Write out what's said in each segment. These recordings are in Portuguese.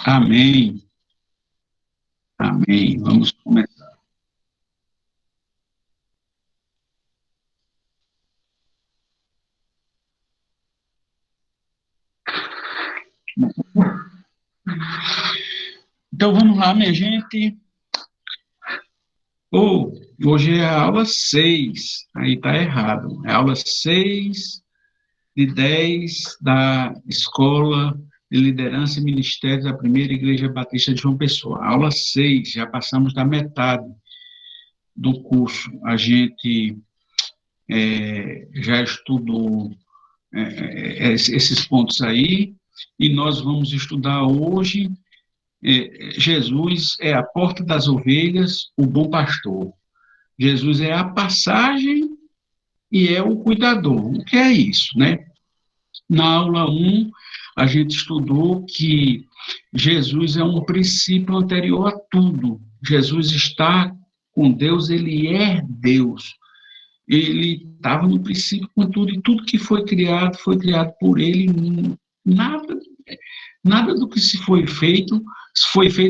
Amém. Amém. Vamos começar. Então vamos lá, minha gente. Hoje é a aula 6. Aí está errado. É a aula 6 de 10 da Escola de Liderança e Ministério da Primeira Igreja Batista de João Pessoa. Aula 6, já passamos da metade do curso. A gente já estudou esses pontos aí, e nós vamos estudar hoje. Jesus é a porta das ovelhas, o bom pastor. Jesus é a passagem e é o cuidador. O que é isso, né? Na aula 1, a gente estudou que Jesus é um princípio anterior a tudo. Jesus está com Deus, ele é Deus. Ele estava no princípio com tudo, e tudo que foi criado por ele. Nada, nada do que se foi feito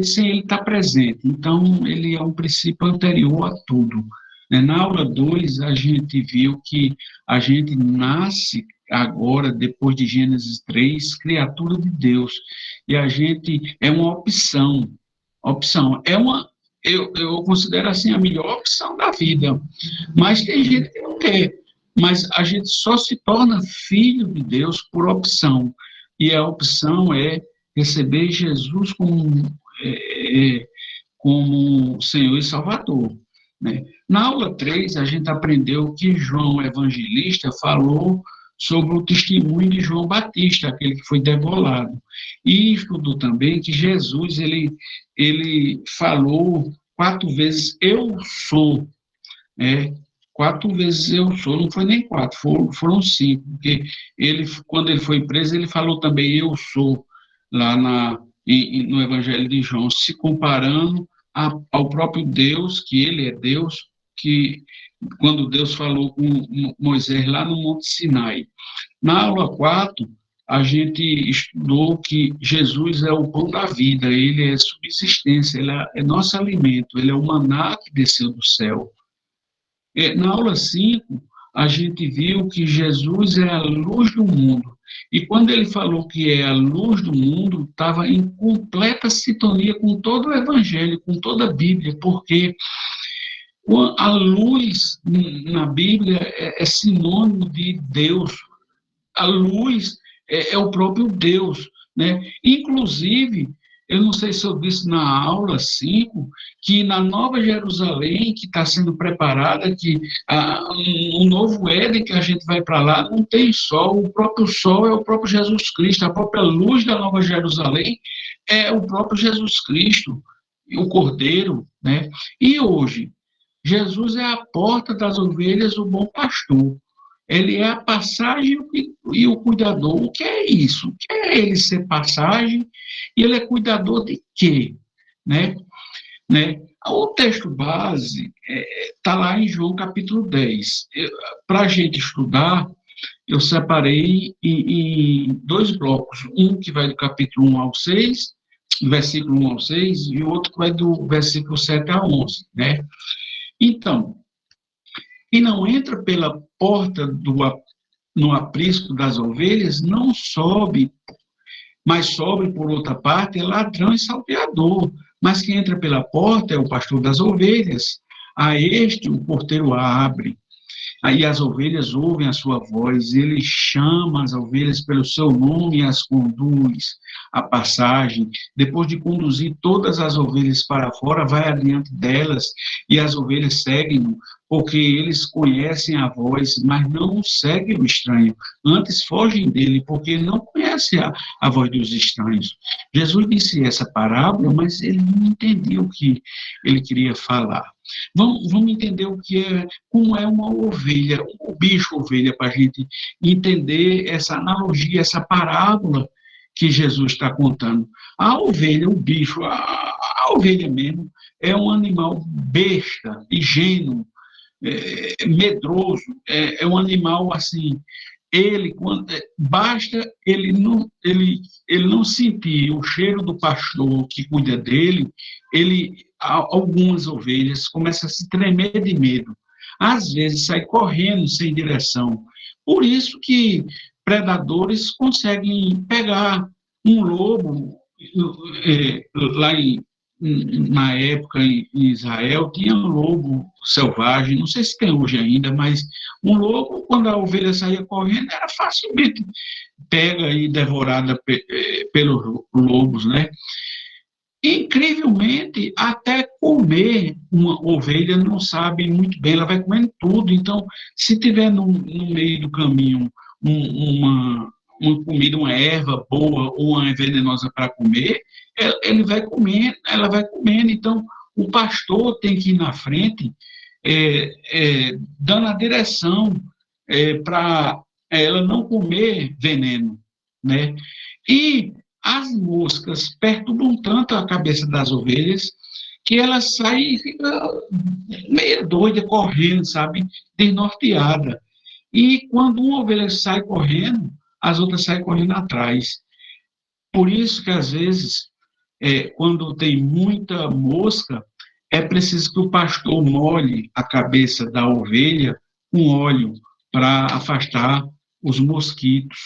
sem ele estar presente. Então, ele é um princípio anterior a tudo. Na aula 2, a gente viu que a gente nasce agora, depois de Gênesis 3, criatura de Deus. E a gente é uma opção. Opção. Eu considero assim a melhor opção da vida. Mas tem gente que não quer. Mas a gente só se torna filho de Deus por opção. E a opção é receber Jesus como Senhor e Salvador. Né? Na aula 3, a gente aprendeu que João Evangelista falou sobre o testemunho de João Batista, aquele que foi degolado. E estudou também que Jesus, ele falou 4 vezes, eu sou, né? 4 vezes eu sou, não foi nem 4, foram 5, porque quando ele foi preso, ele falou também eu sou, lá no Evangelho de João, se comparando ao próprio Deus, que ele é Deus, que quando Deus falou com Moisés lá no Monte Sinai. Na aula 4, a gente estudou que Jesus é o pão da vida, ele é subsistência, ele é nosso alimento, ele é o maná que desceu do céu. Na aula 5, a gente viu que Jesus é a luz do mundo. E quando ele falou que é a luz do mundo, estava em completa sintonia com todo o Evangelho, com toda a Bíblia, porque a luz na Bíblia é sinônimo de Deus. A luz é o próprio Deus, né? Inclusive, eu não sei se eu disse na aula 5, que na Nova Jerusalém, que está sendo preparada, que um novo Éden que a gente vai para lá, não tem sol, o próprio sol é o próprio Jesus Cristo, a própria luz da Nova Jerusalém é o próprio Jesus Cristo, o Cordeiro, né? E hoje, Jesus é a porta das ovelhas, o bom pastor. Ele é a passagem e o cuidador. O que é isso? O que é ele ser passagem e ele é cuidador de quê? Né? O texto base está lá em João capítulo 10. Para a gente estudar, eu separei em 2 blocos. Um que vai do capítulo 1 ao 6, versículo 1 ao 6, e o outro que vai do versículo 7 a 11. Né? Então, e não entra pela porta no aprisco das ovelhas, não sobe, mas sobe por outra parte é ladrão e salteador. Mas quem entra pela porta é o pastor das ovelhas. A este o porteiro abre. Aí as ovelhas ouvem a sua voz, ele chama as ovelhas pelo seu nome e as conduz à passagem. Depois de conduzir todas as ovelhas para fora, vai adiante delas e as ovelhas seguem-no, porque eles conhecem a voz, mas não seguem o estranho. Antes fogem dele, porque não conhecem a voz dos estranhos. Jesus disse essa parábola, mas ele não entendia o que ele queria falar. Vamos entender como é uma ovelha, o bicho ovelha, para a gente entender essa analogia, essa parábola que Jesus está contando. A ovelha, o bicho, a ovelha mesmo, é um animal besta, ingênuo, medroso, é um animal assim basta ele não sentir o cheiro do pastor que cuida dele, algumas ovelhas começam a se tremer de medo. Às vezes sai correndo sem direção. Por isso que predadores conseguem pegar um lobo, lá na época em Israel, tinha um lobo selvagem, não sei se tem hoje ainda, mas um lobo, quando a ovelha saía correndo, era facilmente pega e devorada pelos lobos, né? Incrivelmente, até comer uma ovelha não sabe muito bem, ela vai comendo tudo. Então, se tiver no meio do caminho uma comida, uma erva boa ou uma venenosa para comer, ele vai comendo, ela vai comendo. Então, o pastor tem que ir na frente, dando a direção para ela não comer veneno, né? E as moscas perturbam tanto a cabeça das ovelhas que elas saem e ficam meio doida, correndo, sabe? Desnorteada. E quando uma ovelha sai correndo, as outras saem correndo atrás. Por isso que, às vezes, quando tem muita mosca, é preciso que o pastor molhe a cabeça da ovelha com óleo para afastar os mosquitos,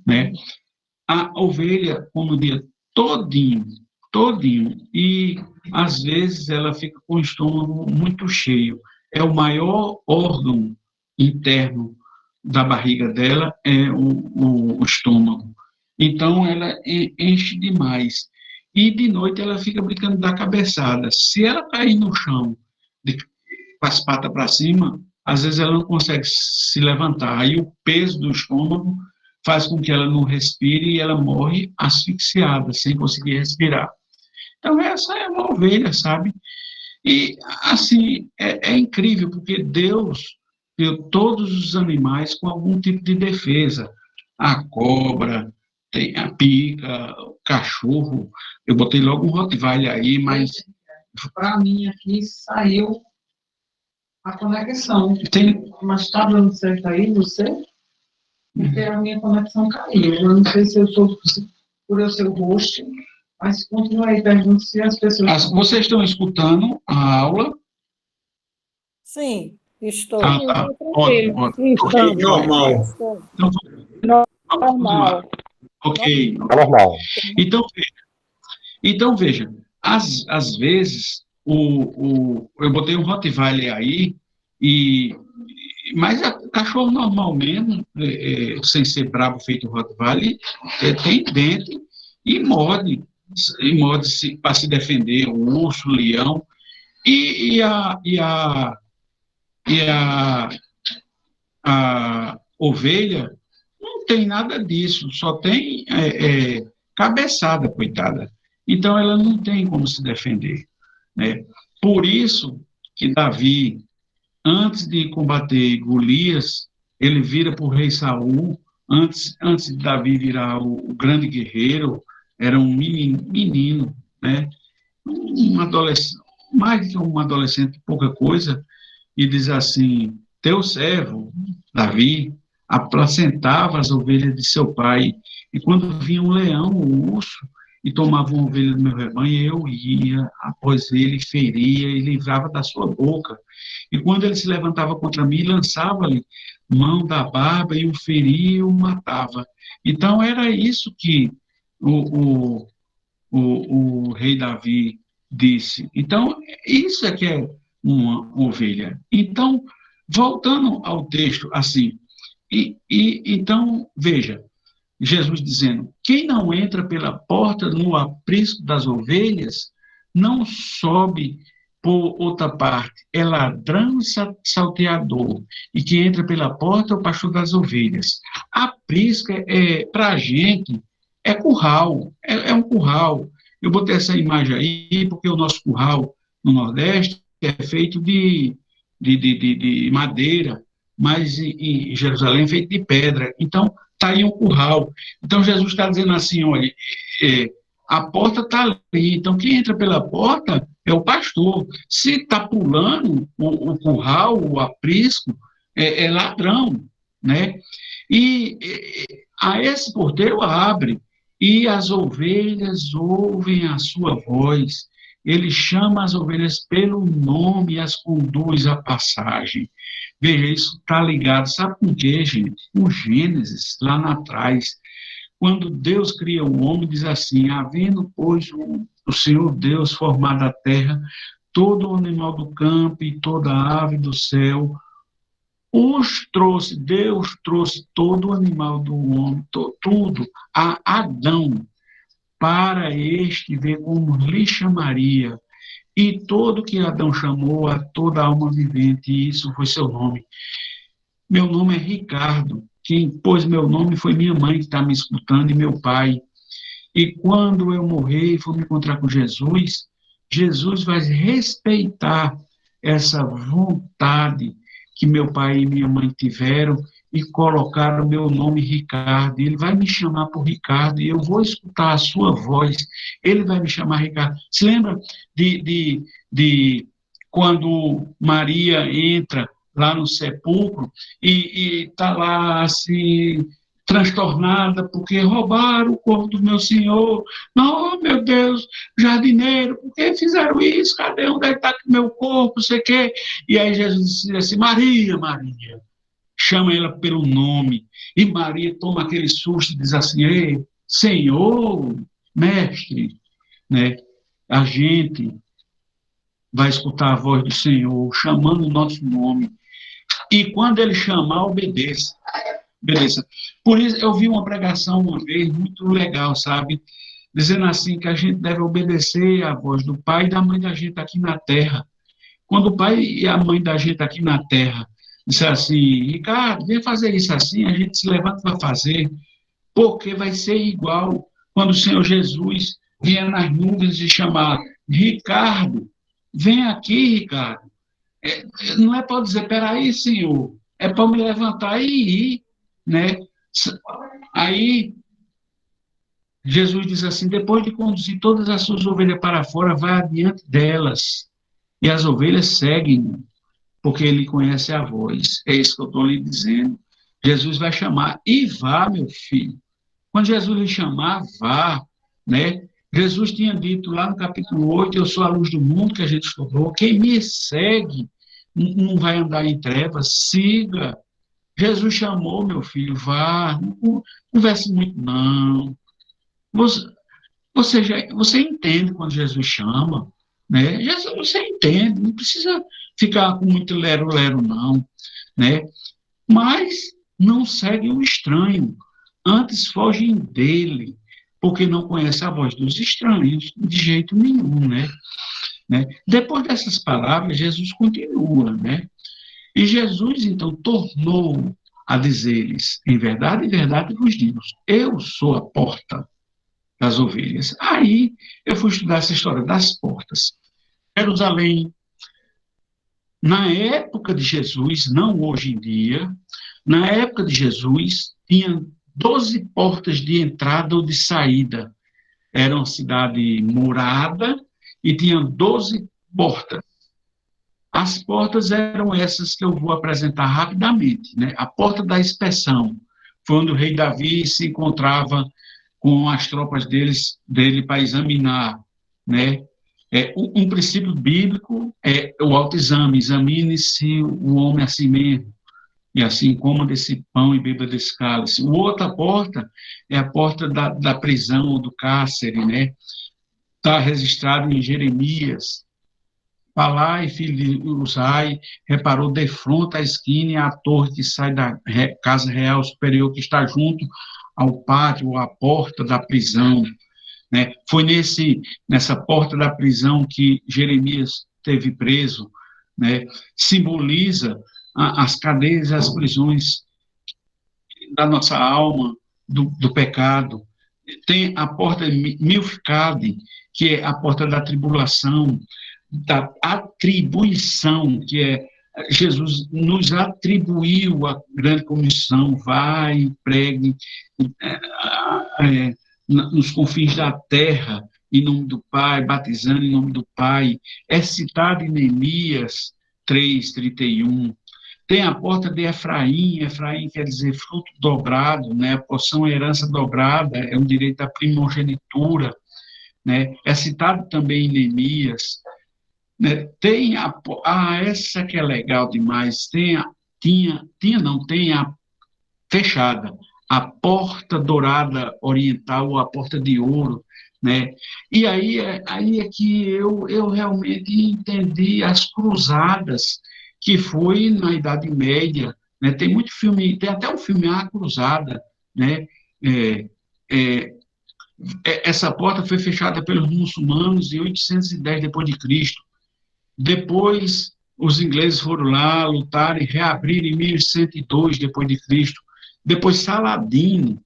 né? A ovelha come o dia todinho, todinho, e às vezes ela fica com o estômago muito cheio. É o maior órgão interno da barriga dela, é o estômago. Então ela enche demais. E de noite ela fica brincando da cabeçada. Se ela cair no chão, com as patas para cima, às vezes ela não consegue se levantar. Aí o peso do estômago faz com que ela não respire e ela morre asfixiada, sem conseguir respirar. Então, essa é uma ovelha, sabe? E, assim, é incrível, porque Deus deu todos os animais com algum tipo de defesa. A cobra, tem a pica, o cachorro. Eu botei logo um Rottweiler aí, mas... Para mim, aqui saiu a conexão. Mas está dando certo aí, você? Porque a minha conexão caiu. Eu não sei se eu sou por eu ser o host, mas continua aí, pergunto se as pessoas... Vocês estão escutando a aula? Sim, estou. Tá. Ótimo. Okay, normal. Normal. Ok. Normal. Então, veja, às vezes, eu botei um Rottweiler aí, mas o cachorro normal mesmo, sem ser brabo feito Rottweiler, tem dente e morde para se defender, o urso, o leão, e a ovelha não tem nada disso, só tem cabeçada, coitada. Então, ela não tem como se defender, né? Por isso que Davi, antes de combater Golias, ele vira para o rei Saul, antes de Davi virar o grande guerreiro, era um menino, né? Um adolescente, mais que um adolescente, pouca coisa, e diz assim: teu servo, Davi, apacentava as ovelhas de seu pai, e quando vinha um leão ou um urso e tomava uma ovelha do meu rebanho, eu ia após ele, feria e livrava da sua boca. E quando ele se levantava contra mim, lançava-lhe mão da barba e o feria e o matava. Então, era isso que o rei Davi disse. Então, isso é que é uma ovelha. Então, voltando ao texto, assim, então, veja, Jesus dizendo: quem não entra pela porta no aprisco das ovelhas, não sobe por outra parte, é ladrão e salteador, e quem entra pela porta é o pastor das ovelhas. Aprisco para a gente, é curral, é um curral. Eu botei essa imagem aí, porque o nosso curral no Nordeste é feito de madeira, mas em Jerusalém é feito de pedra. Então, está aí um curral. Então, Jesus está dizendo assim, olha, a porta está ali, então quem entra pela porta é o pastor. Se está pulando o curral, o aprisco, é ladrão, né? A esse porteiro abre, e as ovelhas ouvem a sua voz. Ele chama as ovelhas pelo nome e as conduz à passagem. Veja, isso está ligado, sabe com o quê, gente? Com Gênesis, lá atrás. Quando Deus cria o homem, diz assim: havendo, pois, o Senhor Deus formado a terra, todo o animal do campo e toda a ave do céu, Deus trouxe todo o animal do homem, tudo, a Adão, para este ver como lhe chamaria. E todo que Adão chamou a toda alma vivente, e isso foi seu nome. Meu nome é Ricardo. Quem pôs meu nome foi minha mãe, que está me escutando, e meu pai. E quando eu morrer e for me encontrar com Jesus, Jesus vai respeitar essa vontade que meu pai e minha mãe tiveram e colocaram o meu nome Ricardo. Ele vai me chamar por Ricardo e eu vou escutar a sua voz. Ele vai me chamar Ricardo. Se lembra de quando Maria entra lá no sepulcro e está lá assim, transtornada porque roubaram o corpo do meu Senhor. Não, meu Deus, jardineiro, por que fizeram isso? Cadê onde está o meu corpo? Sei que. E aí Jesus disse assim: Maria, Maria. Chama ela pelo nome. E Maria toma aquele susto e diz assim: ei, Senhor, mestre, né? A gente vai escutar a voz do Senhor chamando o nosso nome. E quando ele chamar, obedeça. Beleza. Por isso, eu vi uma pregação uma vez muito legal, sabe? Dizendo assim, que a gente deve obedecer à voz do pai e da mãe da gente aqui na terra. Quando o pai e a mãe da gente aqui na terra disser assim: Ricardo, vem fazer isso assim, a gente se levanta para fazer, porque vai ser igual quando o Senhor Jesus vier nas nuvens e chamar: Ricardo, vem aqui, Ricardo. Não é para dizer: peraí, Senhor, é para me levantar e ir, né? Aí Jesus diz assim: depois de conduzir todas as suas ovelhas para fora, vai adiante delas, e as ovelhas seguem, porque ele conhece a voz. É isso que eu estou lhe dizendo. Jesus vai chamar: e vá, meu filho. Quando Jesus lhe chamar, vá, né? Jesus tinha dito lá no capítulo 8: eu sou a luz do mundo, que a gente estudou. Quem me segue não vai andar em trevas, siga. Jesus chamou, meu filho, vá, não converse muito, não. Você entende quando Jesus chama, né? Você entende, não precisa ficar com muito lero-lero, não, né? Mas não segue o estranho, antes fogem dele, porque não conhece a voz dos estranhos, de jeito nenhum, né? Depois dessas palavras, Jesus continua, né? E Jesus, então, tornou a dizer-lhes: em verdade vos digo, eu sou a porta das ovelhas. Aí eu fui estudar essa história das portas. Jerusalém, na época de Jesus, não hoje em dia, na época de Jesus, tinha 12 portas de entrada ou de saída. Era uma cidade murada e tinha 12 portas. As portas eram essas que eu vou apresentar rapidamente, né? A porta da inspeção, foi onde o rei Davi se encontrava com as tropas dele para examinar, né? Um princípio bíblico é o autoexame: examine-se o homem a si mesmo, e assim coma desse pão e beba desse cálice. Outra porta é a porta da prisão ou do cárcere, né? Está registrado em Jeremias: Palai, filho de Uzai, reparou defronte à esquina e à torre que sai da casa real superior, que está junto ao pátio, ou à porta da prisão, né? Foi nessa porta da prisão que Jeremias teve preso, né? Simboliza as cadeias e as prisões da nossa alma, do pecado. Tem a porta Milficade, que é a porta da tribulação, da atribuição, que é Jesus nos atribuiu a grande comissão: vai, pregue nos confins da terra, em nome do Pai, batizando em nome do Pai. É citado em Neemias 3:31. Tem a porta de Efraim, Efraim quer dizer fruto dobrado, né? Porção herança dobrada, é um direito à primogenitura, né? É citado também em Neemias, né? Tem essa que é legal demais, tem a fechada, a porta dourada oriental, ou a porta de ouro, né? E aí é que eu realmente entendi as cruzadas, que foi na Idade Média, né? Tem muito filme, tem até um filme A Cruzada, né? É, é, essa porta foi fechada pelos muçulmanos em 810 depois de Cristo. Depois, os ingleses foram lá, lutaram e reabriram em 1102 depois de Cristo. Depois, Saladino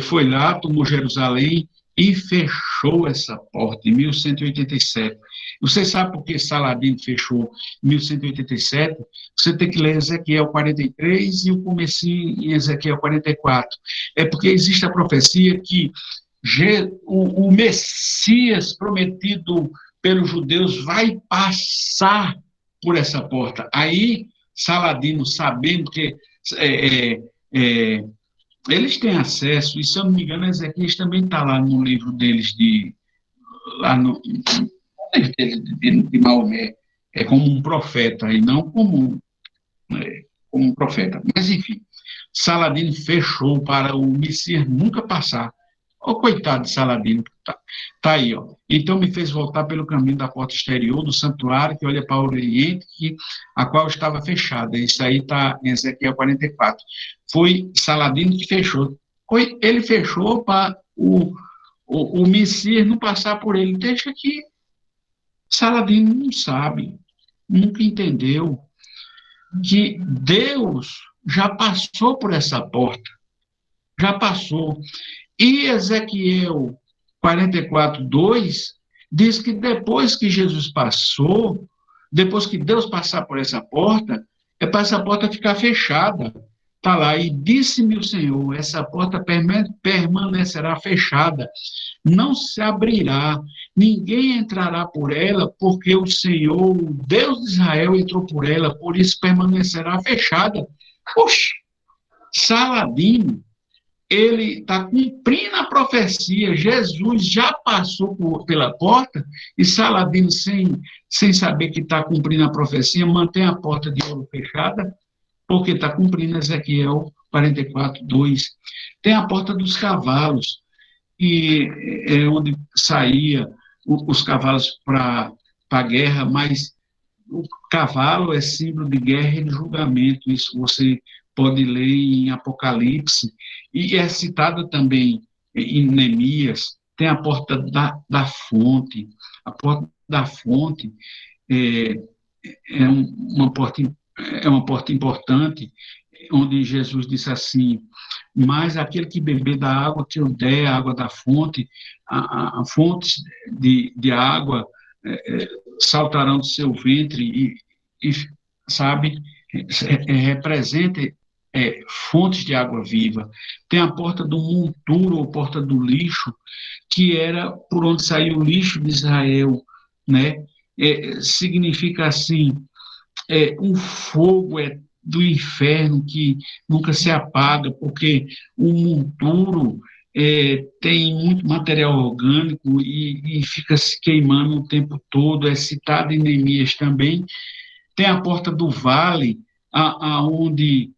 foi lá, tomou Jerusalém e fechou essa porta em 1187. Você sabe por que Saladino fechou em 1187? Você tem que ler Ezequiel 43 e o comecinho em Ezequiel 44. É porque existe a profecia que o Messias prometido pelos judeus vai passar por essa porta. Aí, Saladino, sabendo que eles têm acesso, e se eu não me engano, Ezequias também está lá no livro deles, lá no livro de Maomé, como um profeta, e não como um profeta. Mas, enfim, Saladino fechou para o Messias nunca passar. Ô, coitado de Saladino, tá aí, ó. Então me fez voltar pelo caminho da porta exterior do santuário, que olha para o Oriente, a qual estava fechada. Isso aí está em Ezequiel 44. Foi Saladino que fechou. Ele fechou para o Messias não passar por ele. Deixa que Saladino não sabe, nunca entendeu que Deus já passou por essa porta. Já passou. E Ezequiel 44, 2, diz que depois que Jesus passou, depois que Deus passar por essa porta, é para essa porta ficar fechada. Está lá, e disse-me o Senhor, essa porta permanecerá fechada, não se abrirá, ninguém entrará por ela, porque o Senhor, o Deus de Israel, entrou por ela, por isso permanecerá fechada. Oxe, Saladino, ele está cumprindo a profecia. Jesus já passou pela porta e Saladino, sem saber que está cumprindo a profecia, mantém a porta de ouro fechada, porque está cumprindo Ezequiel 44, 2. Tem a porta dos cavalos, que é onde saía os cavalos para a guerra, mas o cavalo é símbolo de guerra e de julgamento. Isso você pode ler em Apocalipse, e é citado também em Neemias. Tem a porta da fonte. A porta da fonte é, é uma porta importante, onde Jesus disse assim: mas aquele que beber da água que eu der, a água da fonte, a fontes de água saltarão do seu ventre e sabe, representa fontes de água viva. Tem a porta do monturo, ou porta do lixo, que era por onde saiu o lixo de Israel, né? Significa assim, um fogo do inferno que nunca se apaga, porque o monturo tem muito material orgânico e fica se queimando o tempo todo. É citado em Neemias também. Tem a porta do vale, aonde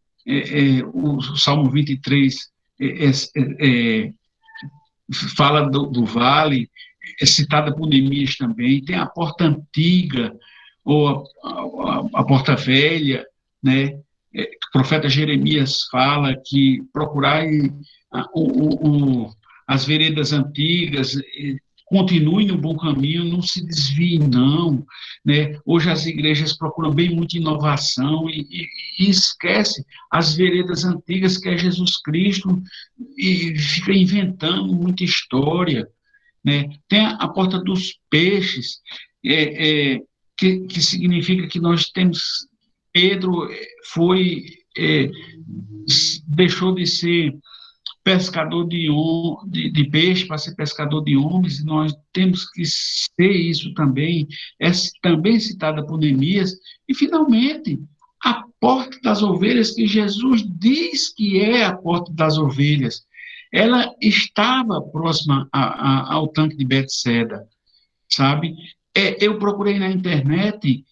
o Salmo 23 fala do vale, é citada por Neemias também. Tem a porta antiga, ou a porta velha, né? O profeta Jeremias fala que procurar as veredas antigas, continue no bom caminho, não se desvie, não, né? Hoje as igrejas procuram bem muita inovação e esquece as veredas antigas, que é Jesus Cristo, e fica inventando muita história, né? Tem a porta dos peixes, que significa que nós temos... Pedro deixou de ser pescador de peixe para ser pescador de homens, e nós temos que ser isso também. É também citada por Neemias. E, finalmente, a porta das ovelhas, que Jesus diz que é a porta das ovelhas, ela estava próxima ao tanque de Betseda, sabe? Eu procurei na internet,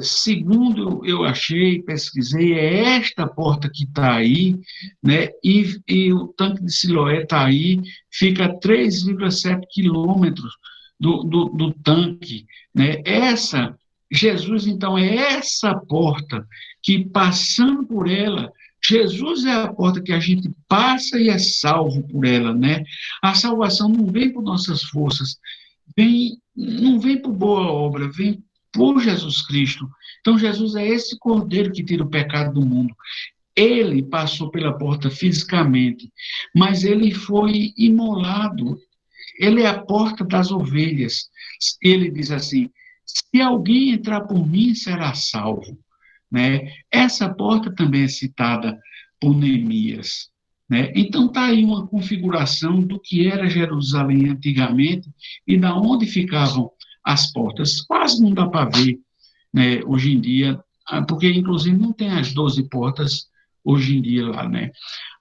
segundo eu achei, pesquisei, é esta porta que está aí, né? E o tanque de Siloé está aí, fica a 3,7 quilômetros do tanque, né? Jesus, então, é essa porta que, passando por ela, Jesus é a porta que a gente passa e é salvo por ela, né? A salvação não vem por nossas forças, não vem por boa obra, vem por Jesus Cristo. Então, Jesus é esse cordeiro que tira o pecado do mundo. Ele passou pela porta fisicamente, mas ele foi imolado. Ele é a porta das ovelhas. Ele diz assim: se alguém entrar por mim, será salvo. Né? Essa porta também é citada por Neemias. Né? Então, está aí uma configuração do que era Jerusalém antigamente e da onde ficavam as portas. Quase não dá para ver, né, hoje em dia, porque, inclusive, não tem as 12 portas hoje em dia lá. Né?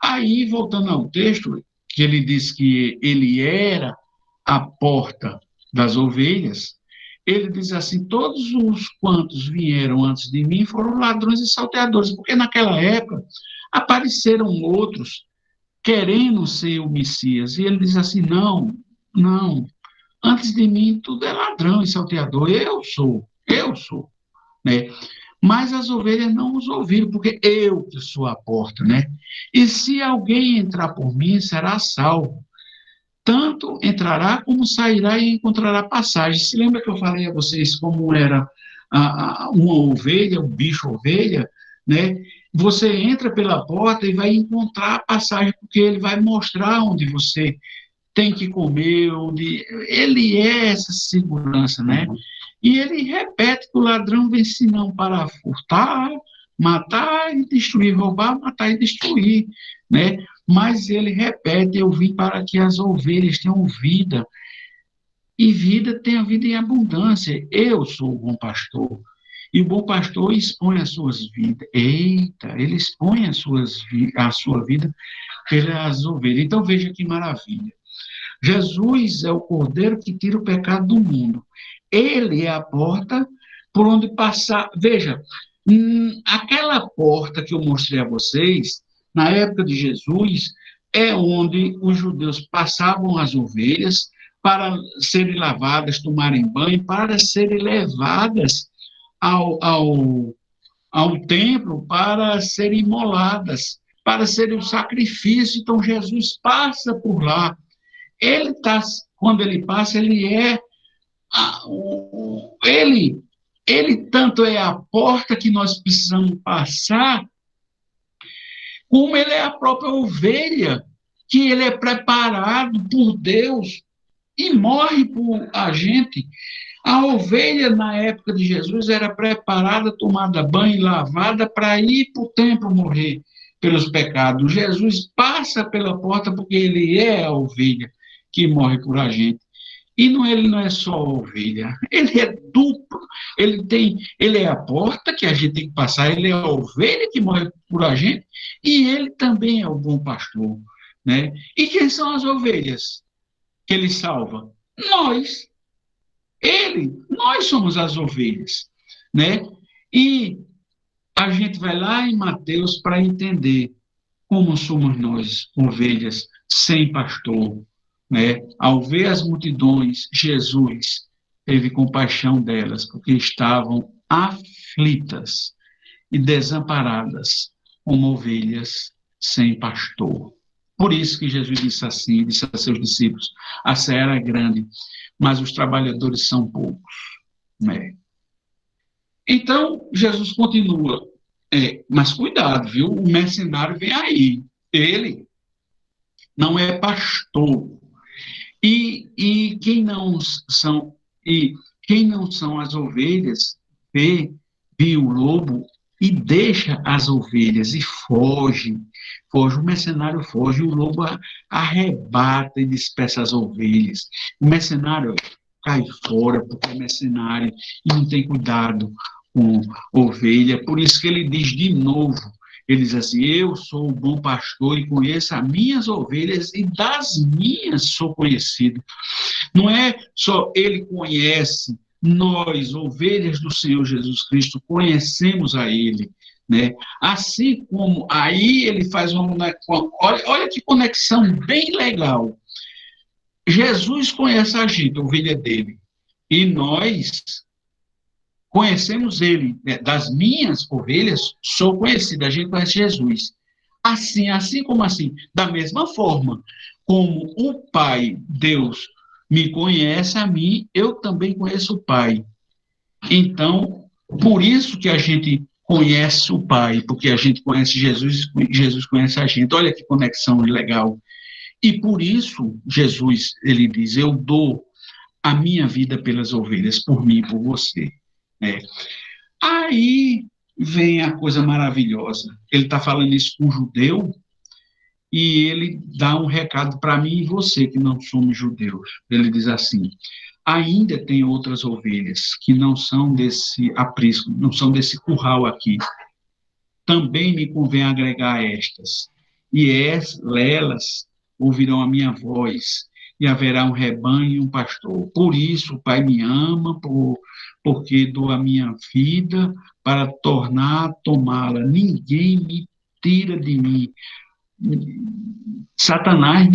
Aí, voltando ao texto, que ele diz que ele era a porta das ovelhas, ele diz assim: todos os quantos vieram antes de mim foram ladrões e salteadores, porque naquela época apareceram outros querendo ser o Messias, e ele diz assim: não, não, antes de mim tudo é ladrão e salteador, eu sou, né? Mas as ovelhas não os ouviram, porque eu que sou a porta, né? E se alguém entrar por mim, será salvo. Tanto entrará como sairá e encontrará passagem. Se lembra que eu falei a vocês como era uma ovelha, um bicho ovelha, né? Você entra pela porta e vai encontrar a passagem, porque ele vai mostrar onde você tem que comer, onde ele é essa segurança, né? E ele repete que o ladrão vem senão para furtar, matar e destruir, roubar, matar e destruir, né? Mas ele repete: eu vim para que as ovelhas tenham vida, e vida tenha vida em abundância. Eu sou o bom pastor. E o bom pastor expõe as suas vidas. Eita, ele expõe a sua vida pelas ovelhas. Então veja que maravilha. Jesus é o cordeiro que tira o pecado do mundo. Ele é a porta por onde passar. Veja, aquela porta que eu mostrei a vocês, na época de Jesus, é onde os judeus passavam as ovelhas para serem lavadas, tomarem banho, para serem levadas ao templo, para serem imoladas, para serem o sacrifício. Então, Jesus passa por lá. Quando ele passa, ele tanto é a porta que nós precisamos passar, como ele é a própria ovelha, que ele é preparado por Deus e morre por a gente. A ovelha, na época de Jesus, era preparada, tomada banho, lavada, para ir para o templo morrer pelos pecados. Jesus passa pela porta porque ele é a ovelha que morre por a gente. E ele não é só a ovelha, ele é duplo. Ele é a porta que a gente tem que passar, ele é a ovelha que morre por a gente, e ele também é o bom pastor, né? E quem são as ovelhas que ele salva? Nós. Nós somos as ovelhas, né? E a gente vai lá em Mateus para entender como somos nós, ovelhas sem pastor, né? Ao ver as multidões, Jesus teve compaixão delas, porque estavam aflitas e desamparadas, como ovelhas sem pastor. Por isso que Jesus disse assim, disse a seus discípulos: a seara é grande, mas os trabalhadores são poucos, né? Então, Jesus continua, mas cuidado, viu? O mercenário vem aí. Ele não é pastor. E quem não são as ovelhas vê o lobo e deixa as ovelhas e foge. O mercenário foge, o lobo arrebata e dispersa as ovelhas. O mercenário cai fora porque é mercenário e não tem cuidado com ovelha, por isso que ele diz de novo, ele diz assim, eu sou o bom pastor e conheço as minhas ovelhas e das minhas sou conhecido. Não é só ele conhece, nós, ovelhas do Senhor Jesus Cristo, conhecemos a ele, né? Assim como aí ele faz olha que conexão bem legal. Jesus conhece a gente, a ovelha dele, e nós conhecemos ele, né? Das minhas ovelhas, sou conhecida, a gente conhece Jesus. Assim como assim, da mesma forma como o Pai, Deus, me conhece a mim, eu também conheço o Pai. Então, por isso que a gente conhece o Pai, porque a gente conhece Jesus, Jesus conhece a gente. Olha que conexão legal. E por isso, Jesus, ele diz, eu dou a minha vida pelas ovelhas, por mim e por você. Né? Aí vem a coisa maravilhosa. Ele está falando isso com um judeu e ele dá um recado para mim e você, que não somos judeus. Ele diz assim, ainda tem outras ovelhas que não são desse aprisco, não são desse curral aqui. Também me convém agregar a estas. E elas ouvirão a minha voz, e haverá um rebanho e um pastor. Por isso o Pai me ama, porque dou a minha vida para tornar a tomá-la. Ninguém me tira de mim. Satanás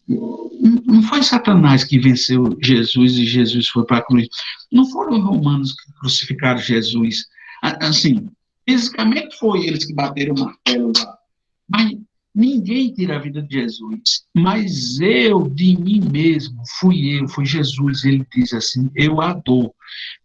não foi Satanás que venceu Jesus e Jesus foi para a cruz. Não foram os romanos que crucificaram Jesus. Assim, fisicamente foi eles que bateram o martelo lá. Mas ninguém tira a vida de Jesus. Mas eu, de mim mesmo, foi Jesus. Ele diz assim, eu a dou.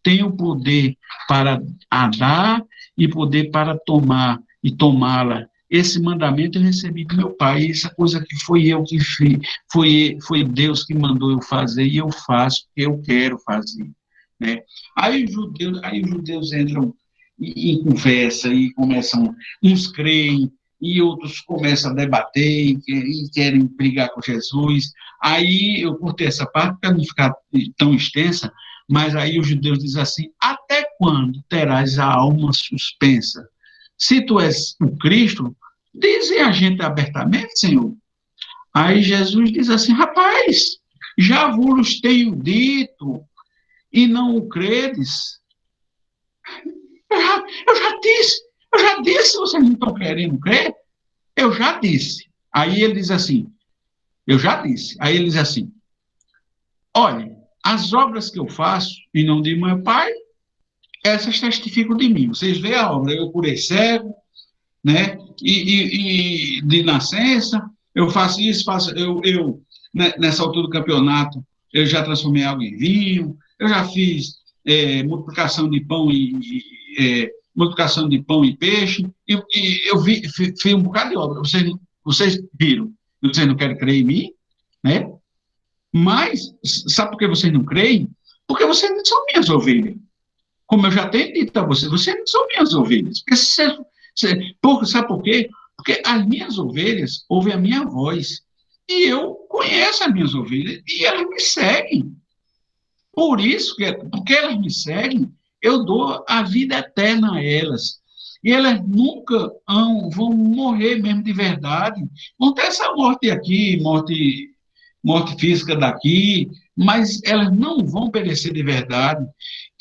Tenho poder para a dar e poder para tomar e tomá-la. Esse mandamento eu recebi do meu pai, essa coisa que foi eu que fiz, foi Deus que mandou eu fazer, e eu faço o que eu quero fazer. Né? Aí os judeus entram em conversa e começam, uns creem, e outros começam a debater e querem brigar com Jesus. Aí eu cortei essa parte para não ficar tão extensa, mas aí os judeus dizem assim, até quando terás a alma suspensa? Se tu és o Cristo, dizem a gente abertamente, Senhor. Aí Jesus diz assim, rapaz, já vos tenho dito e não o credes. Eu já disse, vocês não estão querendo crer? Eu já disse. Aí ele diz assim, eu já disse. Aí ele diz assim, olha, as obras que eu faço e não de meu Pai, essas testificam de mim. Vocês veem a obra, eu curei cego, né? E de nascença, eu faço isso, nessa altura do campeonato, eu já transformei água em vinho, eu já fiz multiplicação de pão e peixe, e eu fiz um bocado de obra. Vocês viram, vocês não querem crer em mim, né? Mas, sabe por que vocês não creem? Porque vocês não são minhas ovelhas. Como eu já tenho dito a vocês não são minhas ovelhas. Sabe por quê? Porque as minhas ovelhas ouvem a minha voz. E eu conheço as minhas ovelhas e elas me seguem. Por isso, porque elas me seguem, eu dou a vida eterna a elas. E elas nunca vão morrer mesmo de verdade. Vão ter essa morte aqui, morte física daqui, mas elas não vão perecer de verdade.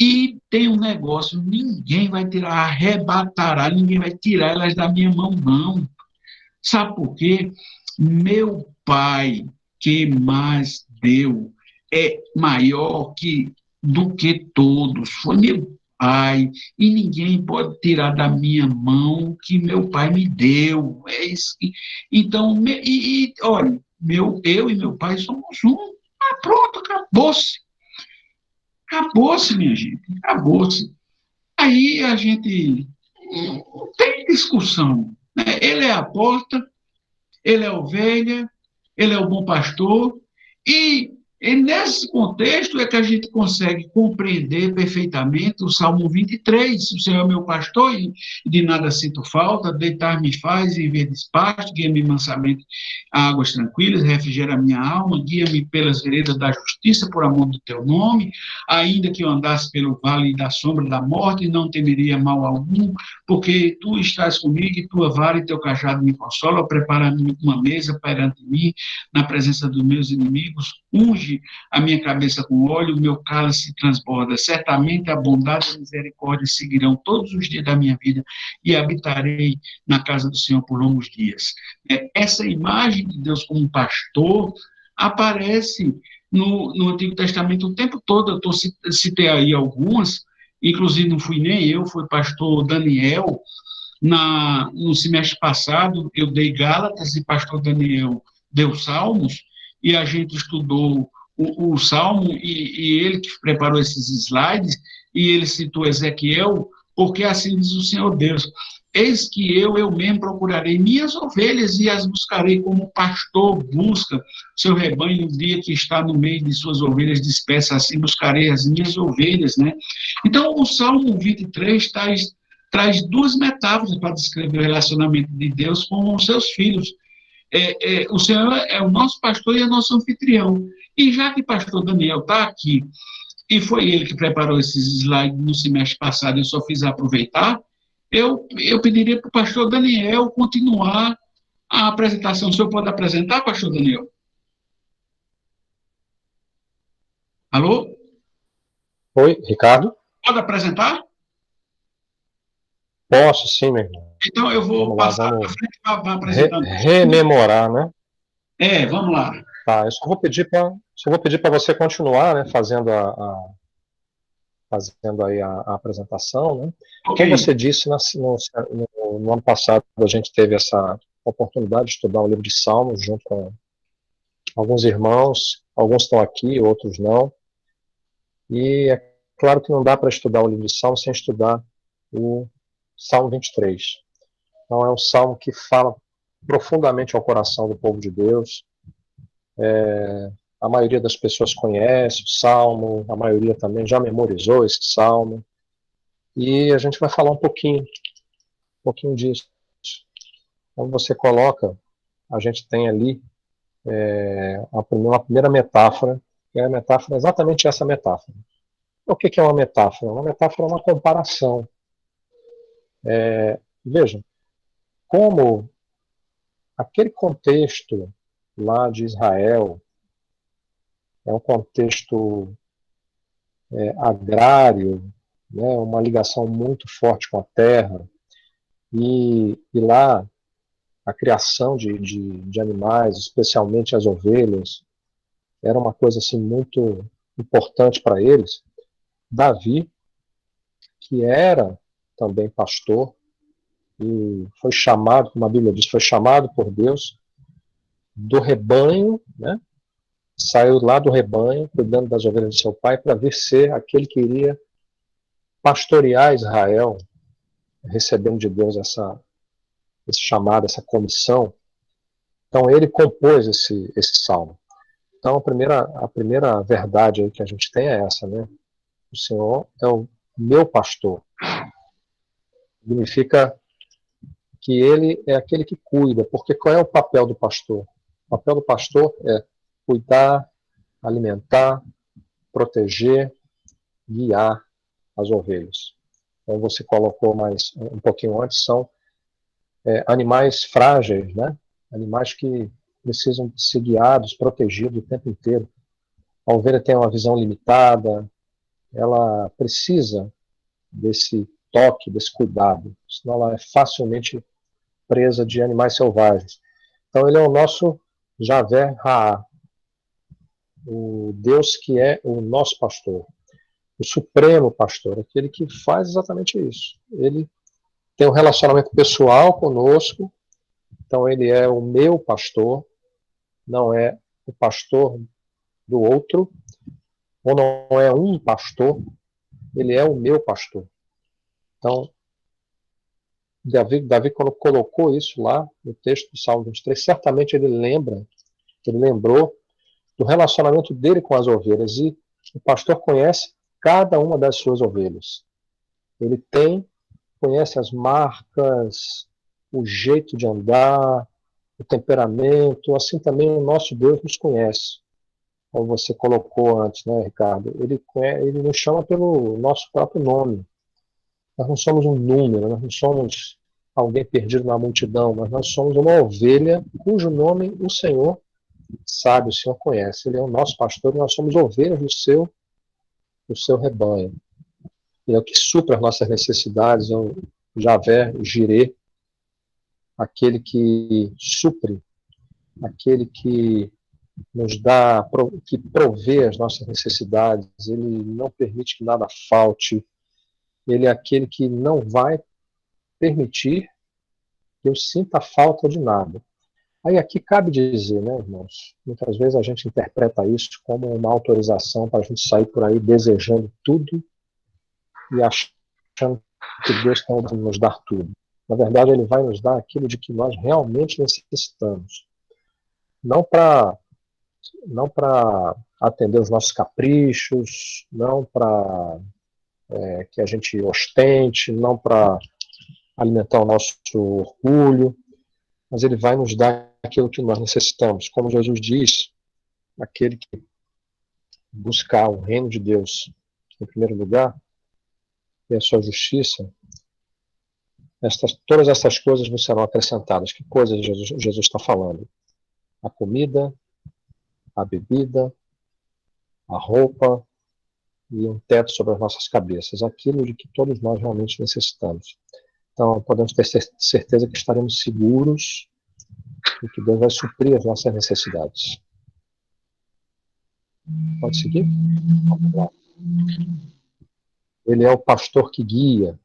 E tem um negócio, ninguém vai tirar, arrebatará, ninguém vai tirar elas da minha mão, não. Sabe por quê? Meu Pai, que mais deu, é maior do que todos. Foi meu Pai, e ninguém pode tirar da minha mão que meu Pai me deu. É isso. Então, olha, eu e meu Pai somos um. Ah, pronto, acabou-se. Acabou-se, minha gente, acabou-se. Aí a gente não tem discussão. Né? Ele é a porta, ele é a ovelha, ele é o bom pastor, e E nesse contexto é que a gente consegue compreender perfeitamente o Salmo 23. O Senhor é meu pastor e de nada sinto falta, deitar-me faz em verdes pastos, guia-me mansamente a águas tranquilas, refrigera a minha alma, guia-me pelas veredas da justiça, por amor do teu nome, ainda que eu andasse pelo vale da sombra da morte, não temeria mal algum, porque tu estás comigo e tua vara e teu cajado me consolam, prepara-me uma mesa perante mim, na presença dos meus inimigos, unge a minha cabeça com óleo, o meu cálice transborda. Certamente a bondade e a misericórdia seguirão todos os dias da minha vida e habitarei na casa do Senhor por longos dias. Essa imagem de Deus como pastor aparece no Antigo Testamento o tempo todo. Eu citei aí algumas, inclusive não fui nem eu, foi pastor Daniel. No semestre passado, eu dei Gálatas e pastor Daniel deu Salmos, e a gente estudou o Salmo, e ele que preparou esses slides, e ele citou Ezequiel, porque assim diz o Senhor Deus: eis que eu mesmo procurarei minhas ovelhas e as buscarei como o pastor busca seu rebanho no dia que está no meio de suas ovelhas dispersas, assim buscarei as minhas ovelhas, né? Então, o Salmo 23 traz duas metáforas para descrever o relacionamento de Deus com os seus filhos. O Senhor é o nosso pastor e é nosso anfitrião. E já que o pastor Daniel está aqui, e foi ele que preparou esses slides no semestre passado, eu só fiz aproveitar, eu pediria para o pastor Daniel continuar a apresentação. O senhor pode apresentar, pastor Daniel? Alô? Oi, Ricardo? Pode apresentar? Posso, sim, meu irmão. Então eu vou passar para frente para apresentar. Rememorar, né? Vamos lá. Tá, eu só vou pedir para você continuar, né, fazendo aí a apresentação, né? Okay. Como você disse, no ano passado a gente teve essa oportunidade de estudar o livro de Salmos junto com alguns irmãos, alguns estão aqui, outros não. E é claro que não dá para estudar o livro de Salmos sem estudar o Salmo 23. Então é um salmo que fala profundamente ao coração do povo de Deus. A maioria das pessoas conhece o salmo, a maioria também já memorizou esse salmo. E a gente vai falar um pouquinho disso. Quando você coloca, a gente tem ali uma primeira metáfora, que é a metáfora, exatamente essa metáfora. O que é uma metáfora? Uma metáfora é uma comparação. Vejam, como aquele contexto lá de Israel é um contexto agrário, né, uma ligação muito forte com a terra, e lá a criação de animais, especialmente as ovelhas, era uma coisa assim muito importante para eles. Davi, que era também pastor, e foi chamado, como a Bíblia diz, foi chamado por Deus do rebanho, né? Saiu lá do rebanho, cuidando das ovelhas de seu pai, para vir ser aquele que iria pastorear Israel, recebendo de Deus esse chamado, essa comissão. Então ele compôs esse salmo. Então a primeira verdade aí que a gente tem é essa, né? O Senhor é o meu pastor. Significa que ele é aquele que cuida, porque qual é o papel do pastor? O papel do pastor é cuidar, alimentar, proteger, guiar as ovelhas. Então você colocou mais um pouquinho antes, são animais frágeis, né? Animais que precisam ser guiados, protegidos o tempo inteiro. A ovelha tem uma visão limitada, ela precisa desse toque, desse cuidado, senão ela é facilmente presa de animais selvagens. Então ele é o nosso Javé Raá, o Deus que é o nosso pastor, o supremo pastor, aquele que faz exatamente isso. Ele tem um relacionamento pessoal conosco, então ele é o meu pastor, não é o pastor do outro, ou não é um pastor, ele é o meu pastor. Então, Davi, quando colocou isso lá no texto do Salmo 23, certamente ele lembrou, do relacionamento dele com as ovelhas. E o pastor conhece cada uma das suas ovelhas. Ele conhece as marcas, o jeito de andar, o temperamento, assim também o nosso Deus nos conhece. Como você colocou antes, né, Ricardo? Ele nos chama pelo nosso próprio nome. Nós não somos um número, nós não somos alguém perdido na multidão, mas nós somos uma ovelha cujo nome o Senhor sabe, o Senhor conhece. Ele é o nosso pastor e nós somos ovelhas do seu rebanho. Ele é o que supra as nossas necessidades, é o Javé, Jirê, aquele que supre, aquele que nos dá, que provê as nossas necessidades, ele não permite que nada falte, ele é aquele que não vai permitir que eu sinta falta de nada. Aí aqui cabe dizer, né, irmãos, muitas vezes a gente interpreta isso como uma autorização para a gente sair por aí desejando tudo e achando que Deus tem que nos dar tudo. Na verdade, ele vai nos dar aquilo de que nós realmente necessitamos. Não para atender os nossos caprichos, não para que a gente ostente, não para alimentar o nosso orgulho, mas ele vai nos dar aquilo que nós necessitamos. Como Jesus diz, aquele que buscar o reino de Deus em primeiro lugar e a sua justiça, todas essas coisas vos serão acrescentadas. Que coisas Jesus está falando? A comida, a bebida, a roupa e um teto sobre as nossas cabeças. Aquilo de que todos nós realmente necessitamos. Então, podemos ter certeza que estaremos seguros e que Deus vai suprir as nossas necessidades. Pode seguir? Vamos lá. Ele é o pastor que guia.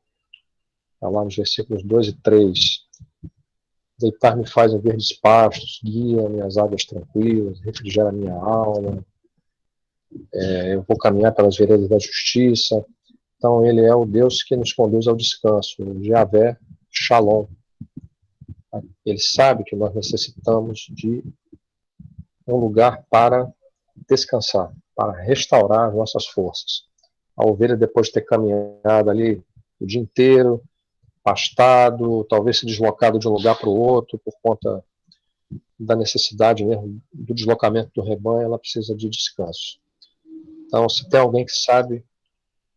Está lá nos versículos 2 e 3. Deitar-me faz em verdes pastos, guia minhas águas tranquilas, refrigera minha alma. Eu vou caminhar pelas veredas da justiça. Então, ele é o Deus que nos conduz ao descanso, o Javé Shalom. Ele sabe que nós necessitamos de um lugar para descansar, para restaurar as nossas forças. A ovelha, depois de ter caminhado ali o dia inteiro, pastado, talvez se deslocado de um lugar para o outro por conta da necessidade mesmo do deslocamento do rebanho, ela precisa de descanso. Então, se tem alguém que sabe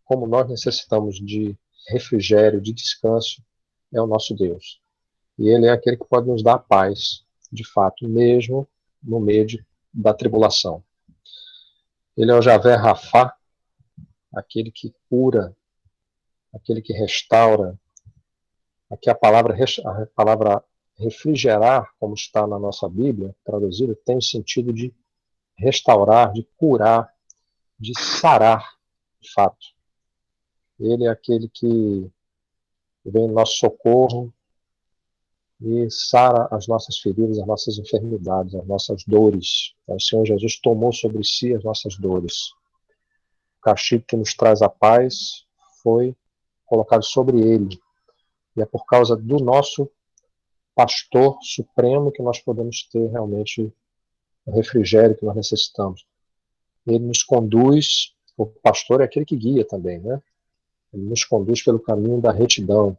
como nós necessitamos de refrigério, de descanso, é o nosso Deus. E ele é aquele que pode nos dar paz, de fato, mesmo no meio da tribulação. Ele é o Javé Rafá, aquele que cura, aquele que restaura. Aqui a palavra refrigerar, como está na nossa Bíblia, traduzida, tem o sentido de restaurar, de curar, de sarar, de fato. Ele é aquele que vem em nosso socorro e sara as nossas feridas, as nossas enfermidades, as nossas dores. O Senhor Jesus tomou sobre si as nossas dores. O castigo que nos traz a paz foi colocado sobre ele. E é por causa do nosso pastor supremo que nós podemos ter realmente o refrigério que nós necessitamos. Ele nos conduz, o pastor é aquele que guia também, né? Ele nos conduz pelo caminho da retidão.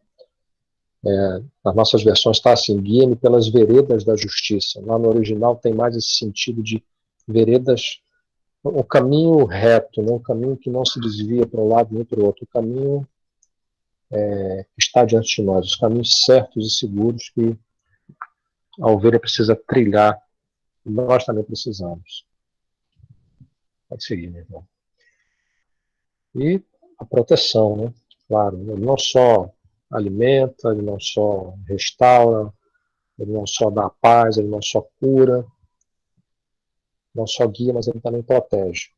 Nas nossas versões está assim, guia-me pelas veredas da justiça. Lá no original tem mais esse sentido de veredas, o caminho reto, né? O caminho que não se desvia para um lado nem para o outro, o caminho está diante de nós, os caminhos certos e seguros que a ovelha precisa trilhar, e nós também precisamos. Pode seguir, meu irmão. E a proteção, né? Claro, ele não só alimenta, ele não só restaura, ele não só dá paz, ele não só cura, não só guia, mas ele também protege.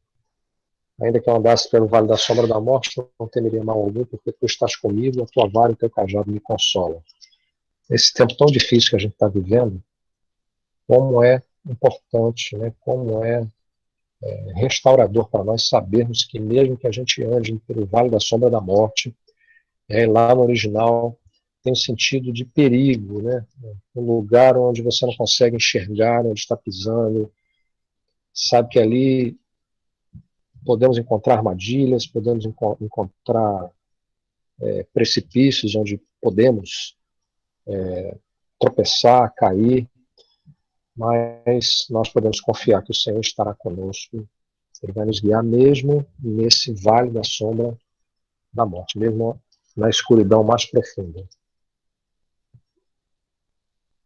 Ainda que eu andasse pelo vale da sombra da morte, eu não temeria mal algum, porque tu estás comigo, a tua vara e o teu cajado me consolam. Esse tempo tão difícil que a gente está vivendo, como é importante, né? Como é restaurador para nós sabermos que mesmo que a gente ande pelo vale da sombra da morte, lá no original tem um sentido de perigo, né? Um lugar onde você não consegue enxergar onde está pisando, sabe que ali podemos encontrar armadilhas, podemos encontrar precipícios onde podemos tropeçar, cair, mas nós podemos confiar que o Senhor estará conosco. Ele vai nos guiar mesmo nesse vale da sombra da morte, mesmo na escuridão mais profunda.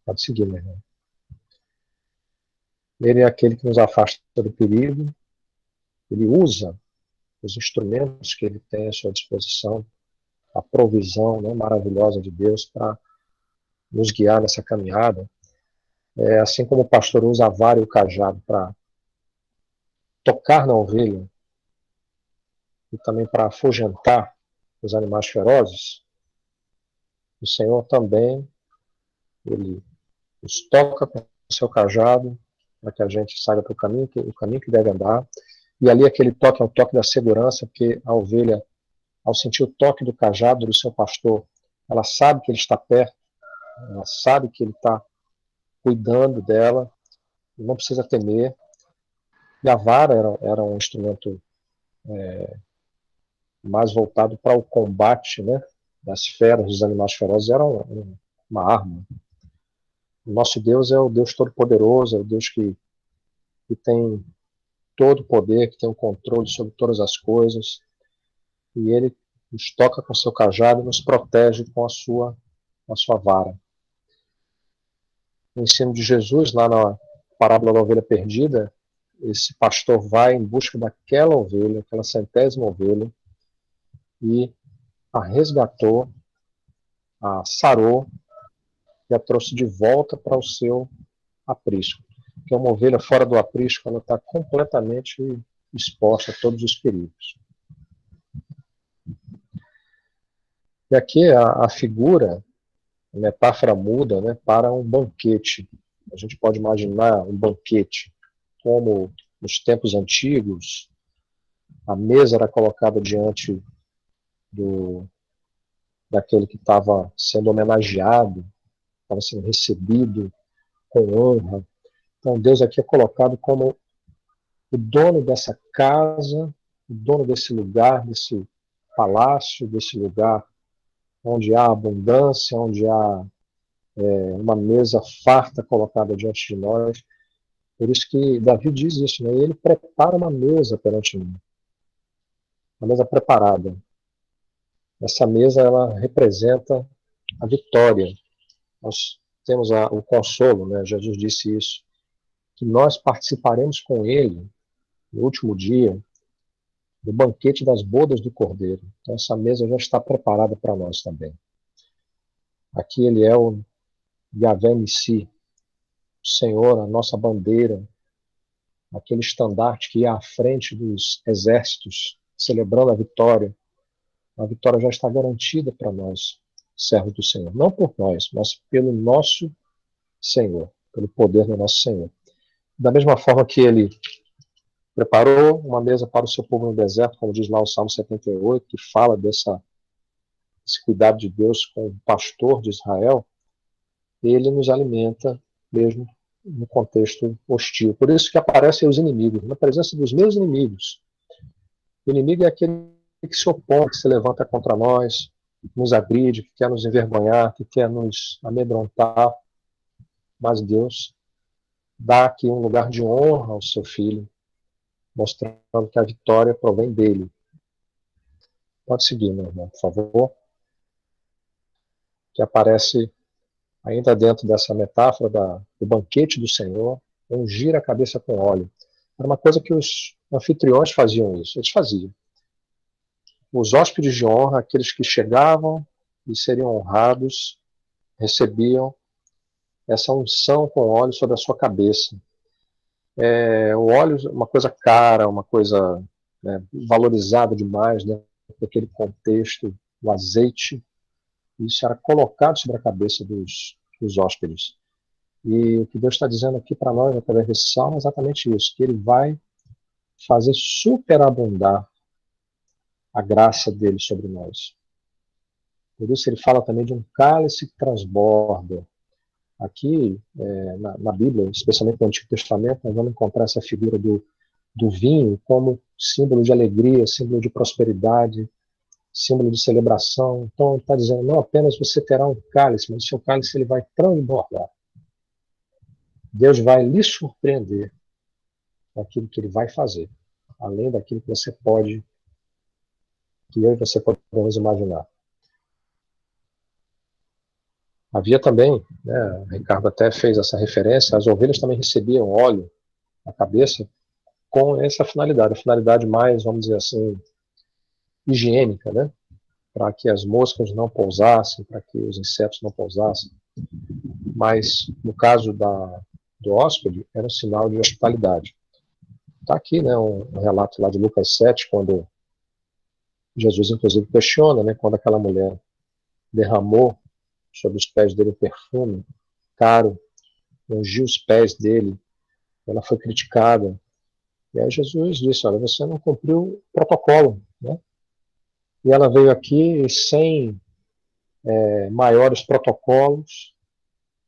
Pode seguir, meu irmão. Ele é aquele que nos afasta do perigo. Ele usa os instrumentos que ele tem à sua disposição, a provisão, né, maravilhosa de Deus para nos guiar nessa caminhada. Assim como o pastor usa a vara e o cajado para tocar na ovelha e também para afugentar os animais ferozes, o Senhor também, ele nos toca com o seu cajado para que a gente saiba para o caminho que deve andar. E ali aquele toque é o toque da segurança, porque a ovelha, ao sentir o toque do cajado do seu pastor, ela sabe que ele está perto, ela sabe que ele está cuidando dela, não precisa temer. E a vara era um instrumento mais voltado para o combate, né, das feras, dos animais ferozes, era uma arma. O nosso Deus é o Deus Todo-Poderoso, é o Deus que tem todo o poder, que tem o controle sobre todas as coisas, e ele nos toca com seu cajado e nos protege com a sua vara. No ensino de Jesus, lá na parábola da ovelha perdida, esse pastor vai em busca daquela ovelha, aquela 100ª ovelha, e a resgatou, a sarou e a trouxe de volta para o seu aprisco. Porque uma ovelha fora do aprisco, ela está completamente exposta a todos os perigos. E aqui a figura, a metáfora muda, né, para um banquete. A gente pode imaginar um banquete como nos tempos antigos, a mesa era colocada diante daquele que estava sendo homenageado, estava sendo recebido com honra. Então Deus aqui é colocado como o dono dessa casa, o dono desse lugar, desse palácio, desse lugar onde há abundância, onde há uma mesa farta colocada diante de nós. Por isso que Davi diz isso, né? Ele prepara uma mesa perante mim. Uma mesa preparada. Essa mesa, ela representa a vitória. Nós temos o consolo, né? Jesus disse isso, que nós participaremos com ele, no último dia, do banquete das bodas do Cordeiro. Então essa mesa já está preparada para nós também. Aqui ele é o Yahvé Nissi, o Senhor, a nossa bandeira, aquele estandarte que ia à frente dos exércitos, celebrando a vitória. A vitória já está garantida para nós, servos do Senhor. Não por nós, mas pelo nosso Senhor, pelo poder do nosso Senhor. Da mesma forma que ele preparou uma mesa para o seu povo no deserto, como diz lá o Salmo 78, que fala desse cuidado de Deus com o pastor de Israel, ele nos alimenta mesmo no contexto hostil. Por isso que aparecem os inimigos, na presença dos meus inimigos. O inimigo é aquele que se opõe, que se levanta contra nós, nos agride, que quer nos envergonhar, que quer nos amedrontar. Mas Deus dá aqui um lugar de honra ao seu filho, mostrando que a vitória provém dele. Pode seguir, meu irmão, por favor. Que aparece ainda dentro dessa metáfora do banquete do Senhor, ungir a cabeça com óleo. Era uma coisa que os anfitriões faziam isso, eles faziam. Os hóspedes de honra, aqueles que chegavam e seriam honrados, recebiam essa unção com óleo sobre a sua cabeça. O óleo é uma coisa cara, uma coisa valorizada demais, né, naquele contexto, o azeite. Isso era colocado sobre a cabeça dos hóspedes. E o que Deus está dizendo aqui para nós, através desse salmo, é exatamente isso, que ele vai fazer superabundar a graça dele sobre nós. Por isso ele fala também de um cálice que transborda. Aqui, na Bíblia, especialmente no Antigo Testamento, nós vamos encontrar essa figura do vinho como símbolo de alegria, símbolo de prosperidade, símbolo de celebração. Então, está dizendo, não apenas você terá um cálice, mas o seu cálice ele vai transbordar. Deus vai lhe surpreender com aquilo que ele vai fazer, além daquilo que você pode, que eu e você podemos imaginar. Havia também, né, Ricardo até fez essa referência, as ovelhas também recebiam óleo na cabeça com essa finalidade, a finalidade mais, vamos dizer assim, higiênica, né? Para que as moscas não pousassem, para que os insetos não pousassem. Mas, no caso do hóspede, era um sinal de hospitalidade. Está aqui, né, um relato lá de Lucas 7, quando Jesus, inclusive, questiona, né, quando aquela mulher derramou sobre os pés dele um perfume caro, ungiu os pés dele, ela foi criticada. E aí Jesus disse, olha, você não cumpriu o protocolo, né? E ela veio aqui sem maiores protocolos,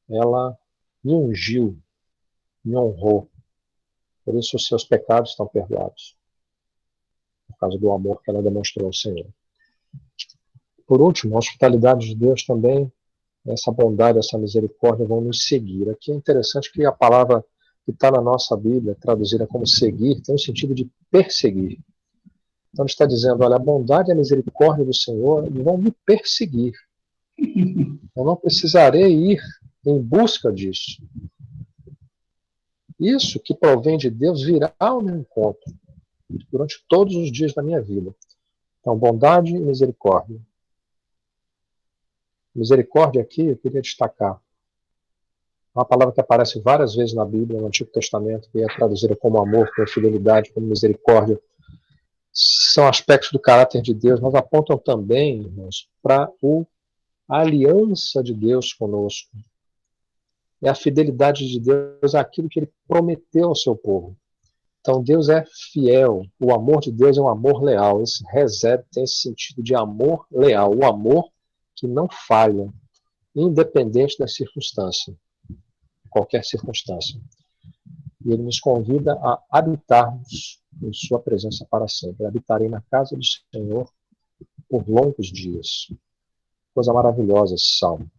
ela me ungiu, me honrou. Por isso os seus pecados estão perdoados, por causa do amor que ela demonstrou ao Senhor. Por último, a hospitalidade de Deus também, essa bondade, essa misericórdia vão nos seguir. Aqui é interessante que a palavra que está na nossa Bíblia, traduzida como seguir, tem o sentido de perseguir. Então ele está dizendo, olha, a bondade e a misericórdia do Senhor vão me perseguir. Eu não precisarei ir em busca disso. Isso que provém de Deus virá ao meu encontro durante todos os dias da minha vida. Então, bondade e misericórdia. Misericórdia aqui, eu queria destacar. Uma palavra que aparece várias vezes na Bíblia, no Antigo Testamento, que é traduzida como amor, como fidelidade, como misericórdia. São aspectos do caráter de Deus, mas apontam também, irmãos, para a aliança de Deus conosco. É a fidelidade de Deus àquilo que ele prometeu ao seu povo. Então Deus é fiel, o amor de Deus é um amor leal. Esse resebe tem esse sentido de amor leal, o amor que não falha, independente da circunstância, qualquer circunstância. E ele nos convida a habitarmos em sua presença para sempre. Habitarei na casa do Senhor por longos dias. Coisa maravilhosa esse salmo.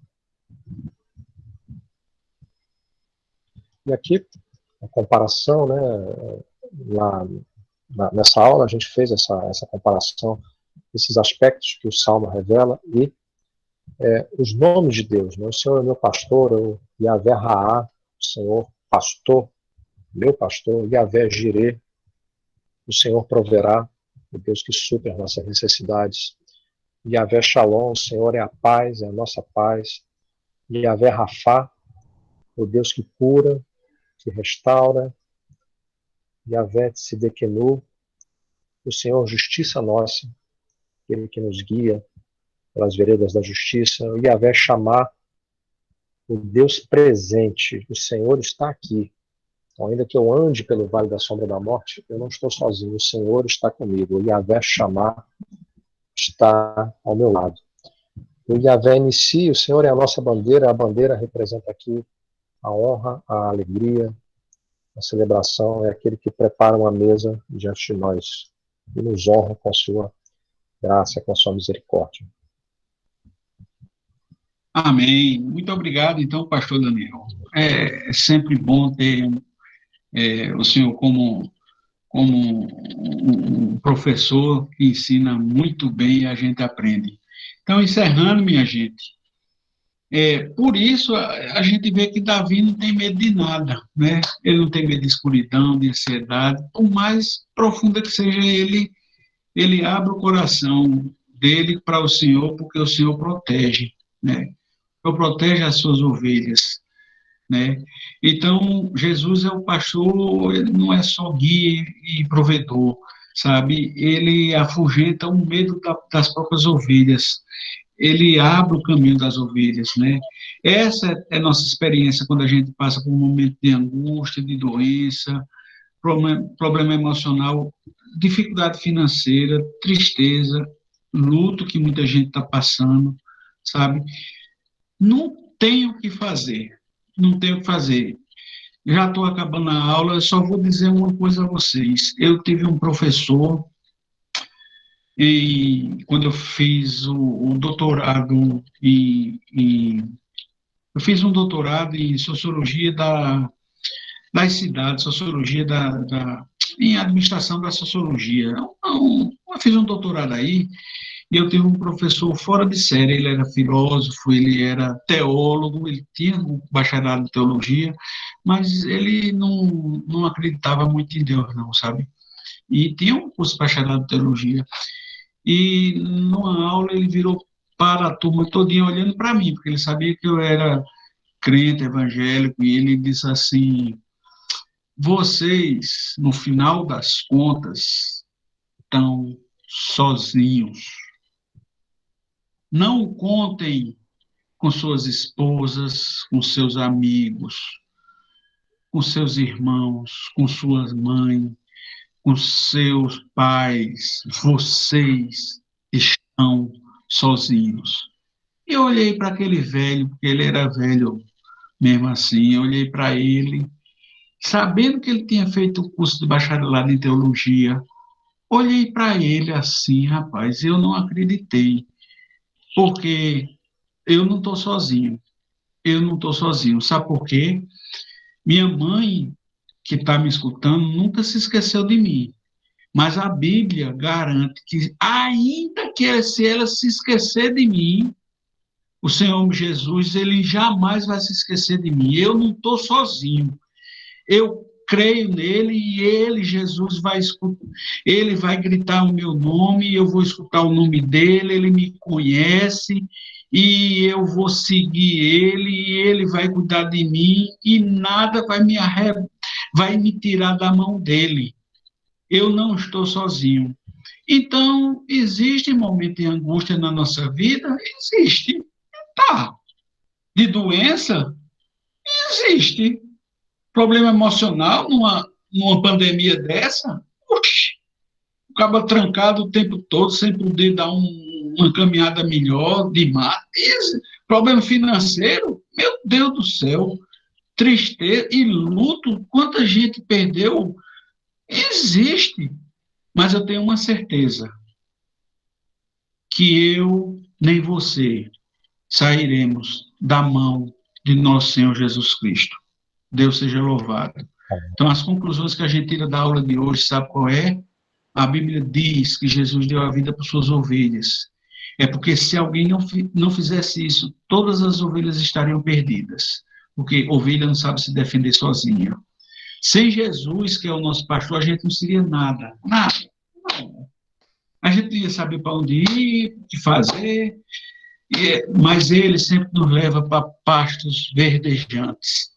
E aqui, a comparação, né, nessa aula a gente fez essa comparação, esses aspectos que o salmo revela e os nomes de Deus. Né? O Senhor é meu pastor, o Yahvé Raá, o Senhor pastor, meu pastor, Yahvé Jireh, o Senhor proverá, o Deus que supre as nossas necessidades. Yahvé Shalom, o Senhor é a paz, é a nossa paz. Yahvé Rafá, o Deus que cura, que restaura. Yahvé Tsidekenu, o Senhor justiça nossa, aquele que nos guia pelas veredas da justiça. Yahvé Shamá, o Deus presente, o Senhor está aqui. Então, ainda que eu ande pelo vale da sombra da morte, eu não estou sozinho, o Senhor está comigo. O Yahvé Shamá está ao meu lado. O Yahvé Nissi, o Senhor é a nossa bandeira, a bandeira representa aqui a honra, a alegria, a celebração, é aquele que prepara uma mesa diante de nós e nos honra com a sua graça, com a sua misericórdia. Amém. Muito obrigado, então, pastor Daniel. É sempre bom ter o senhor como um professor que ensina muito bem e a gente aprende. Então, encerrando, minha gente, por isso a gente vê que Davi não tem medo de nada, né? Ele não tem medo de escuridão, de ansiedade, por mais profunda que seja ele abre o coração dele para o Senhor, porque o Senhor protege, né? O Senhor protege as suas ovelhas, né? Então, Jesus é o pastor, ele não é só guia e provedor, sabe? Ele afugenta o medo das próprias ovelhas, ele abre o caminho das ovelhas, né? Essa é a nossa experiência quando a gente passa por um momento de angústia, de doença, problema emocional, dificuldade financeira, tristeza, luto que muita gente está passando, sabe? Não tem o que fazer, não tenho o que fazer. Já estou acabando a aula, eu só vou dizer uma coisa a vocês. Eu tive um professor, e quando eu fiz o doutorado eu fiz um doutorado em sociologia das cidades, sociologia em administração da sociologia. Então, eu fiz um doutorado aí, e eu tive um professor fora de série. Ele era filósofo, ele era teólogo, ele tinha um bacharelado em teologia, mas ele não acreditava muito em Deus, não, sabe? E tinha um curso de bacharelado em teologia. E numa aula ele virou para a turma todinha olhando para mim, porque ele sabia que eu era crente evangélico, e ele disse assim: vocês, no final das contas, estão sozinhos. Não contem com suas esposas, com seus amigos, com seus irmãos, com suas mães, com seus pais. Vocês estão sozinhos. Eu olhei para aquele velho, porque ele era velho mesmo assim, eu olhei para ele, sabendo que ele tinha feito o curso de bacharelado em teologia, olhei para ele assim, rapaz, eu não acreditei, porque eu não estou sozinho, eu não estou sozinho. Sabe por quê? Minha mãe, que está me escutando, nunca se esqueceu de mim, mas a Bíblia garante que, ainda que se ela se esquecer de mim, o Senhor Jesus, ele jamais vai se esquecer de mim. Eu não estou sozinho. Eu creio nele, e ele, Jesus, vai escutar, ele vai gritar o meu nome, eu vou escutar o nome dele, ele me conhece, e eu vou seguir ele, e ele vai cuidar de mim, e nada vai me tirar da mão dele. Eu não estou sozinho. Então, existe momento de angústia na nossa vida? Existe. Tá. De doença? Existe. Problema emocional numa pandemia dessa? Oxi, acaba trancado o tempo todo, sem poder dar uma caminhada melhor, de mar. Problema financeiro? Meu Deus do céu. Tristeza e luto, quanta gente perdeu? Existe. Mas eu tenho uma certeza, que eu nem você sairemos da mão de nosso Senhor Jesus Cristo. Deus seja louvado. Então, as conclusões que a gente tira da aula de hoje, sabe qual é? A Bíblia diz que Jesus deu a vida por suas ovelhas. É porque se alguém não fizesse isso, todas as ovelhas estariam perdidas. Porque ovelha não sabe se defender sozinha. Sem Jesus, que é o nosso pastor, a gente não seria nada. Nada. A gente ia saber para onde ir, o que fazer, mas ele sempre nos leva para pastos verdejantes.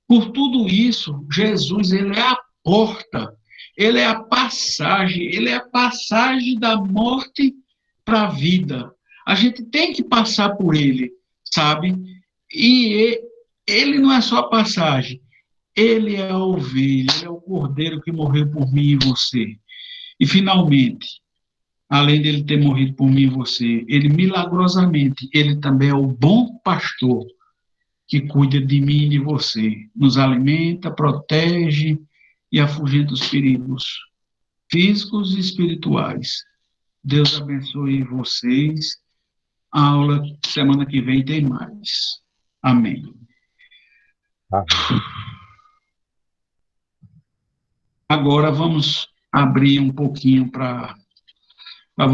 Por tudo isso, Jesus, ele é a porta, ele é a passagem da morte para a vida. A gente tem que passar por ele, sabe? E ele não é só a passagem, ele é a ovelha, ele é o cordeiro que morreu por mim e você. E, finalmente, além dele ter morrido por mim e você, ele milagrosamente, ele também é o bom pastor que cuida de mim e de você, nos alimenta, protege e afugenta os perigos físicos e espirituais. Deus abençoe vocês. A aula semana que vem tem mais. Amém. Agora vamos abrir um pouquinho para